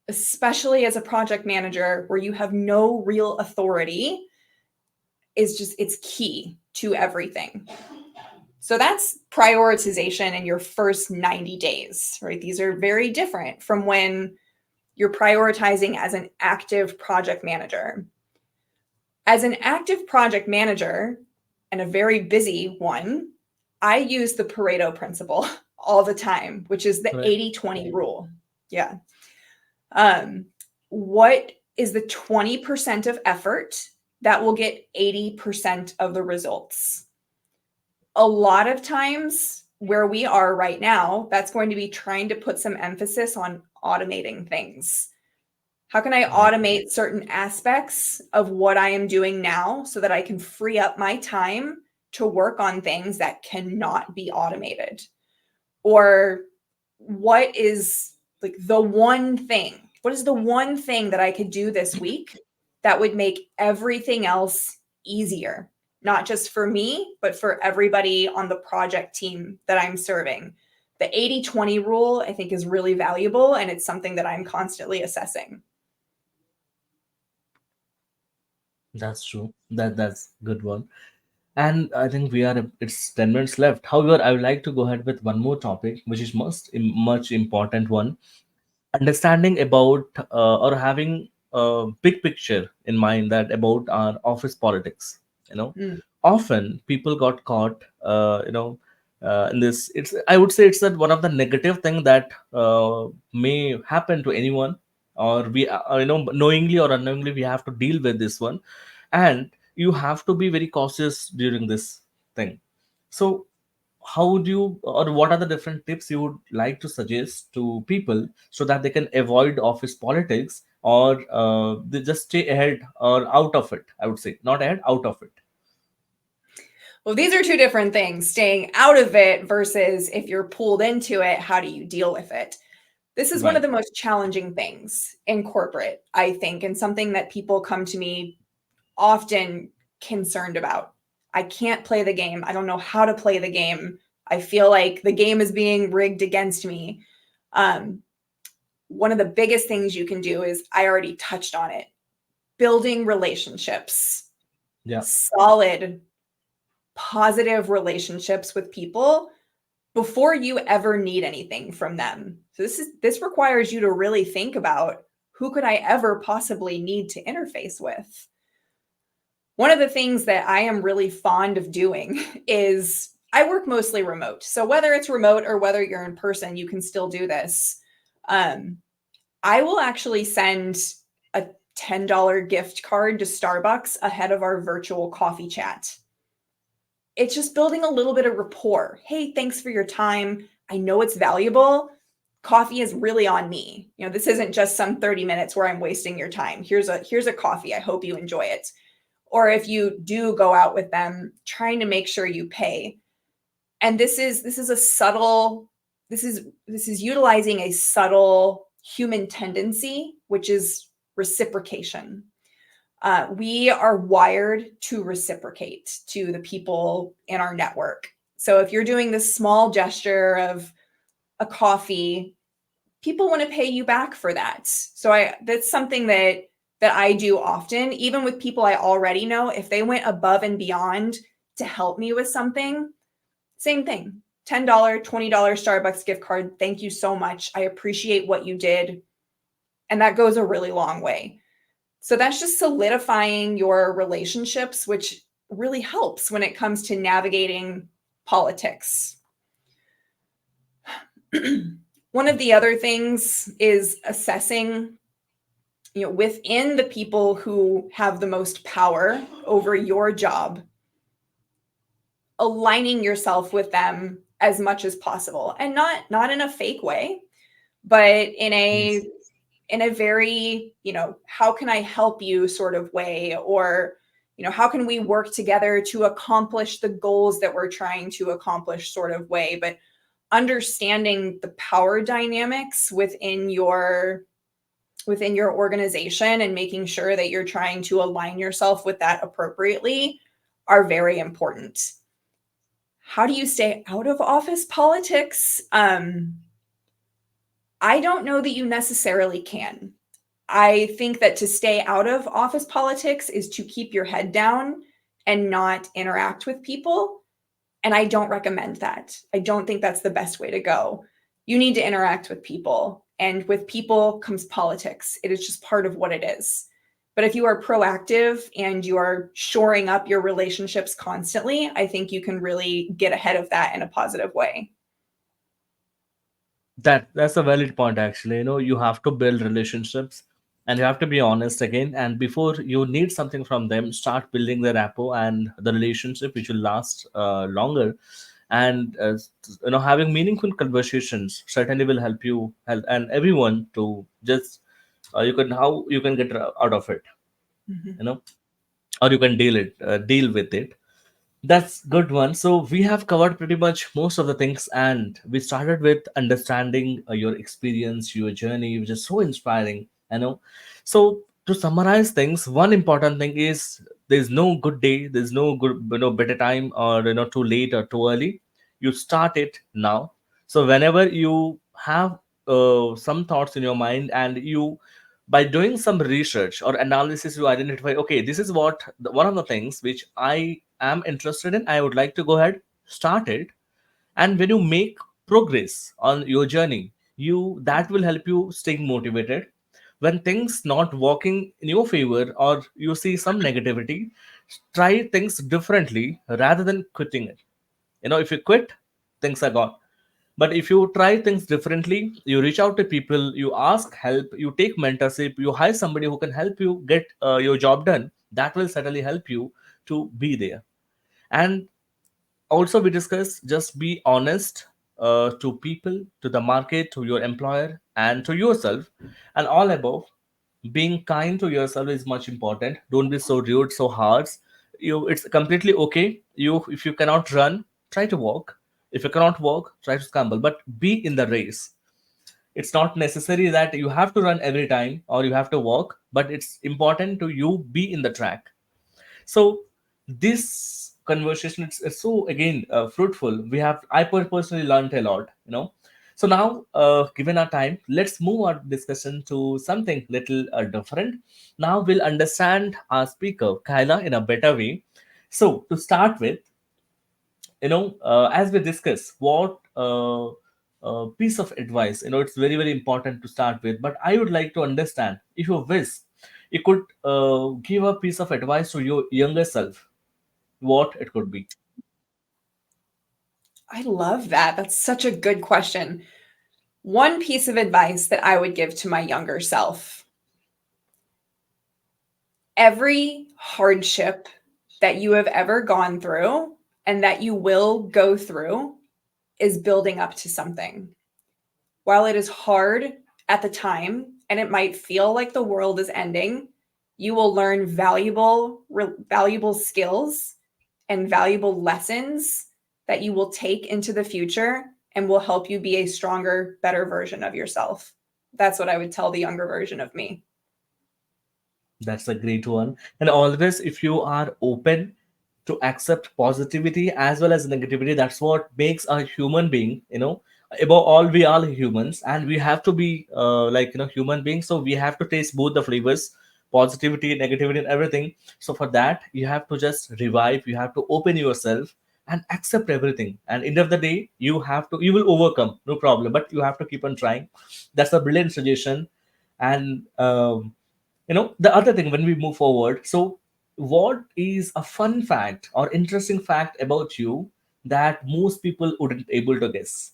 especially as a project manager where you have no real authority, it's key to everything. So that's prioritization in your first 90 days, right? These are very different from when you're prioritizing as an active project manager. As an active project manager and a very busy one, I use the Pareto principle all the time, which is the Right. 80-20 rule. Yeah. Um, what is the 20% of effort that will get 80% of the results? A lot of times where we are right now, that's going to be trying to put some emphasis on automating things. How can I Right. automate certain aspects of what I am doing now so that I can free up my time to work on things that cannot be automated? Or what is like the one thing? What is the one thing that I could do this week that would make everything else easier, not just for me, but for everybody on the project team that I'm serving. The 80/20 rule, I think, is really valuable, and it's something that I'm constantly assessing. That's true. That's good one. And I think it's 10 minutes left. However, I would like to go ahead with one more topic, which is much important one. Understanding about or having a big picture in mind that about our office politics. You know, Mm. often people got caught, in this. It's I would say it's that one of the negative thing that may happen to anyone, or we, knowingly or unknowingly, we have to deal with this one, and you have to be very cautious during this thing. So how would you, or what are the different tips you would like to suggest to people so that they can avoid office politics, or they just stay ahead or out of it? I would say not ahead, out of it. Well, these are two different things, staying out of it versus if you're pulled into it, how do you deal with it? This is one of Right. the most challenging things in corporate, I think, and something that people come to me often concerned about. I can't play the game. I don't know how to play the game. I feel like the game is being rigged against me. Um, One of the biggest things you can do is, I already touched on it, building relationships, Yeah. solid, positive relationships with people before you ever need anything from them. So this requires you to really think about, who could I ever possibly need to interface with? One of the things that I am really fond of doing is, I work mostly remote. So whether it's remote or whether you're in person, you can still do this. Um, I will actually send a $10 gift card to Starbucks ahead of our virtual coffee chat. It's just building a little bit of rapport. Hey, thanks for your time. I know it's valuable. Coffee is really on me. This isn't just some 30 minutes where I'm wasting your time. Here's a coffee. I hope you enjoy it. Or if you do go out with them, trying to make sure you pay. And this is a subtle, this is utilizing a subtle human tendency, which is reciprocation. We are wired to reciprocate to the people in our network. So if you're doing this small gesture of a coffee, people want to pay you back for that. So that's something that I do often, even with people I already know. If they went above and beyond to help me with something, same thing. $10, $20 Starbucks gift card. Thank you so much. I appreciate what you did. And that goes a really long way. So that's just solidifying your relationships, which really helps when it comes to navigating politics. One of the other things is assessing, within the people who have the most power over your job, aligning yourself with them as much as possible, and not in a fake way, but Yes. in a very, how can I help you sort of way, or how can we work together to accomplish the goals that we're trying to accomplish sort of way. But understanding the power dynamics within your organization, and making sure that you're trying to align yourself with that appropriately, are very important. How do you stay out of office politics? I don't know that you necessarily can. I think that to stay out of office politics is to keep your head down and not interact with people. And I don't recommend that. I don't think that's the best way to go. You need to interact with people, and with people comes politics. It is just part of what it is. But if you are proactive and you are shoring up your relationships constantly, I think you can really get ahead of that in a positive way. That's a valid point, actually. You have to build relationships, and you have to be honest again, and before you need something from them, start building the rapport and the relationship which will last longer. And having meaningful conversations certainly will help and everyone to just, how you can get out of it, Mhm. you know or you can deal with it. That's good one. So we have covered pretty much most of the things, and we started with understanding your experience, your journey, which is so inspiring. So to summarize things, one important thing is there's no good day, there's no good, better time, or too late or too early. You start it now. So whenever you have some thoughts in your mind, and you, by doing some research or analysis, you identify, okay, this is what one of the things which I am interested in, I would like to go ahead, start it. And when you make progress on your journey, you, that will help you staying motivated. When things not working in your favor, or you see some negativity, try things differently rather than quitting it. If you quit, things are gone. But if you try things differently, you reach out to people, you ask help, you take mentorship, you hire somebody who can help you get your job done, that will certainly help you to be there. And also, we discuss, just be honest to people, to the market, to your employer, and to yourself. And all above, being kind to yourself is much important. Don't be so rude, so harsh. It's completely okay. If you cannot run, try to walk. If you cannot walk, try to scramble, but be in the race. It's not necessary that you have to run every time or you have to walk, but it's important to you be in the track. So this conversation, it's so again fruitful. Personally learned a lot. So now, given our time, let's move our discussion to something little different. Now we'll understand our speaker Kyla in a better way. So to start with, as we discuss, what piece of advice, it's very very important to start with, but I would like to understand, if you wish you could give a piece of advice to your younger self, what it could be. I love that. That's such a good question. One piece of advice that I would give to my younger self: every hardship that you have ever gone through and that you will go through is building up to something. While it is hard at the time and it might feel like the world is ending, you will learn valuable skills and valuable lessons that you will take into the future and will help you be a stronger, better version of yourself. That's what I would tell the younger version of me. That's a great one. And always, if you are open to accept positivity as well as negativity, that's what makes a human being. Above all, we are humans, and we have to be human beings. So we have to taste both the flavors, positivity, negativity, and everything. So for that, you have to just revive. You have to open yourself and accept everything. And end of the day, you will overcome, no problem. But you have to keep on trying. That's a brilliant suggestion. And the other thing, when we move forward, so what is a fun fact or interesting fact about you that most people wouldn't able to guess?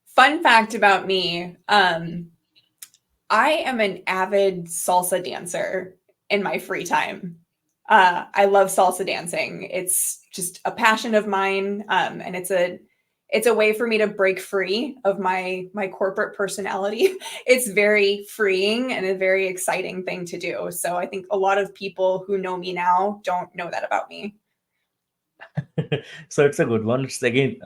Fun fact about me, I am an avid salsa dancer in my free time. I love salsa dancing. It's just a passion of mine, and it's a way for me to break free of my corporate personality. It's very freeing and a very exciting thing to do. So I think a lot of people who know me now don't know that about me. So it's a good one. It's again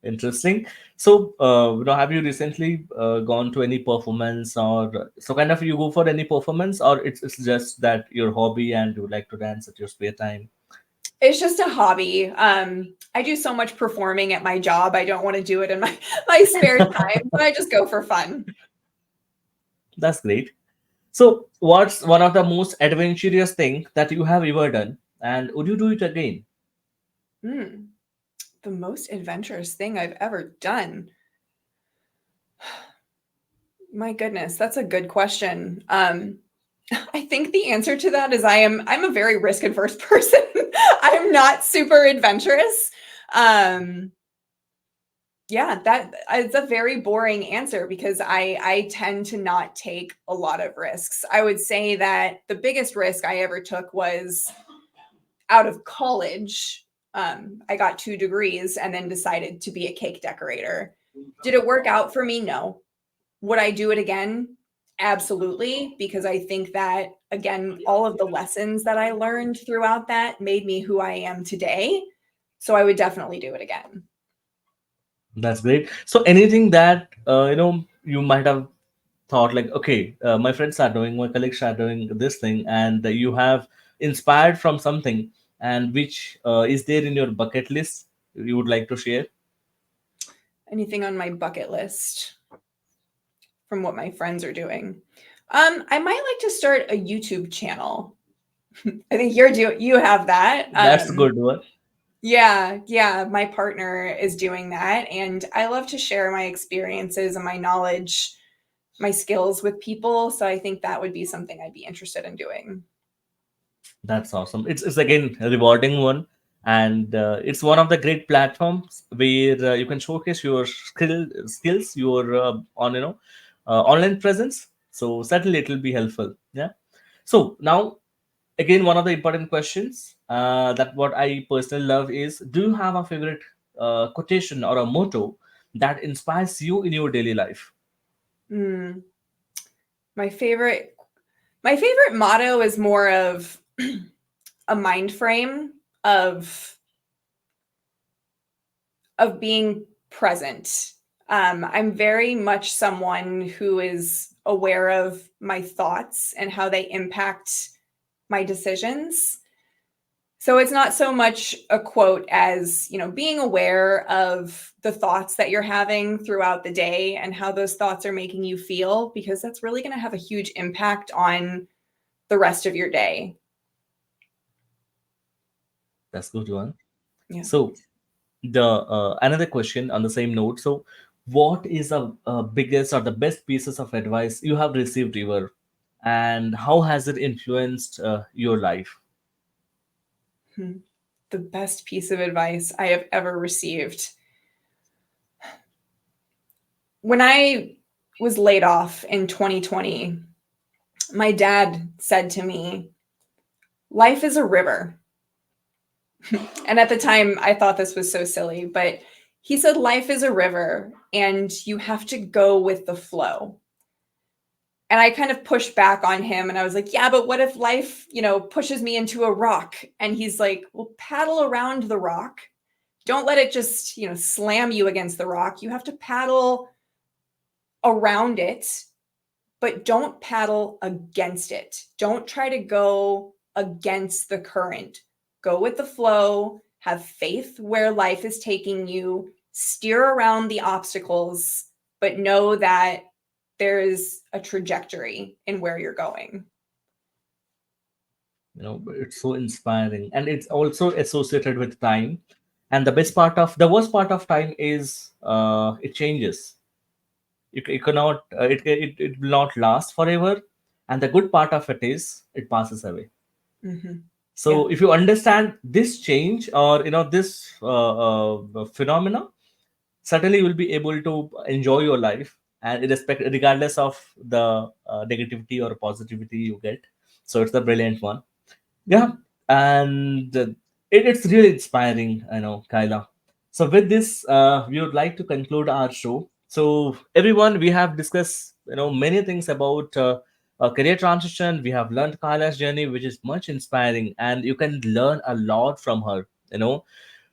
interesting. So have you recently gone to any performance, or so kind of you go for any performance, or it's just that your hobby and you like to dance at your spare time? It's just a hobby. I do so much performing at my job. I don't want to do it in my spare time, but I just go for fun. That's great. So what's one of the most adventurous thing that you have ever done, and would you do it again? Hmm. The most adventurous thing I've ever done. My goodness, that's a good question. I think the answer to that is I'm a very risk adverse person. I'm not super adventurous. Um, yeah, that it's a very boring answer because I tend to not take a lot of risks. I would say that the biggest risk I ever took was out of college. I got 2 degrees and then decided to be a cake decorator. Did it work out for me? No. Would I do it again? Absolutely, because I think that, again, all of the lessons that I learned throughout that made me who I am today. So I would definitely do it again. That's great. So anything that you might have thought like, okay, my friends are doing, my colleagues are doing this thing, and you have inspired from something, and which is there in your bucket list you would like to share? Anything on my bucket list from what my friends are doing? I might like to start a YouTube channel. I think you have that. That's a good one. Yeah, yeah, my partner is doing that, and I love to share my experiences and my knowledge, my skills with people, so I think that would be something I'd be interested in doing. That's awesome. It's again a rewarding one, and it's one of the great platforms where you can showcase your skills, your on online presence. So certainly it will be helpful. Yeah. So now again, one of the important questions that what I personally love is: do you have a favorite quotation or a motto that inspires you in your daily life? Mm, my favorite my favorite motto is more of a mind frame of being present. I'm very much someone who is aware of my thoughts and how they impact my decisions. So it's not so much a quote as, being aware of the thoughts that you're having throughout the day and how those thoughts are making you feel, because that's really going to have a huge impact on the rest of your day. That's good one. Yeah. So the another question on the same note. So, what is the biggest or the best pieces of advice you have received ever, and how has it influenced your life? Hmm. The best piece of advice I have ever received. When I was laid off in 2020, my dad said to me, "Life is a river." And at the time, I thought this was so silly, but he said, "Life is a river and you have to go with the flow." And I kind of pushed back on him and I was like, "Yeah, but what if life, pushes me into a rock?" And he's like, "Well, paddle around the rock. Don't let it just, slam you against the rock. You have to paddle around it, but don't paddle against it. Don't try to go against the current. Go with the flow, have faith where life is taking you, steer around the obstacles, but know that there is a trajectory in where you're going." It's so inspiring, and it's also associated with time. And the worst part of time is it changes. It cannot, it will not last forever. And the good part of it is it passes away. Mm-hmm. Yeah. So if you understand this change, or this phenomena, certainly you will be able to enjoy your life, and regardless of the negativity or positivity you get. So it's the brilliant one. Yeah. Mm-hmm. And it's really inspiring, Kyla. So with this, we would like to conclude our show. So everyone, we have discussed many things about career transition. We have learned Kyla's journey, which is much inspiring, and you can learn a lot from her.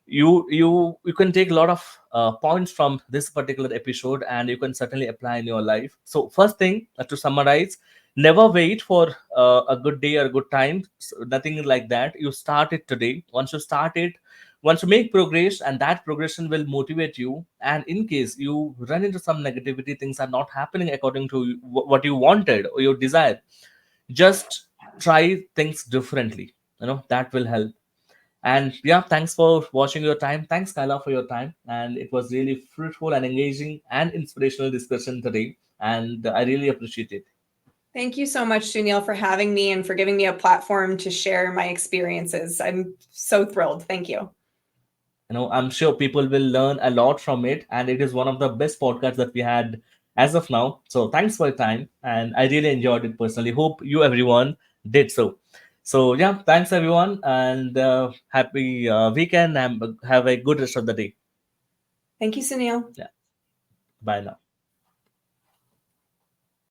You can take a lot of points from this particular episode, and you can certainly apply in your life. So first thing, to summarize: never wait for a good day or a good time. Nothing like that. You start it today. Once you start it, once you make progress, and that progression will motivate you. And in case you run into some negativity, things are not happening according to what you wanted or your desire, just try things differently. That will help. And yeah, thanks for watching your time. Thanks, Kyla, for your time. And it was really fruitful and engaging and inspirational discussion today. And I really appreciate it. Thank you so much, Sunil, for having me and for giving me a platform to share my experiences. I'm so thrilled. Thank you. I'm sure people will learn a lot from it. And it is one of the best podcasts that we had as of now. So thanks for your time. And I really enjoyed it personally. Hope you everyone did so. So yeah, thanks everyone. And happy weekend, and have a good rest of the day. Thank you, Sunil. Yeah. Bye now.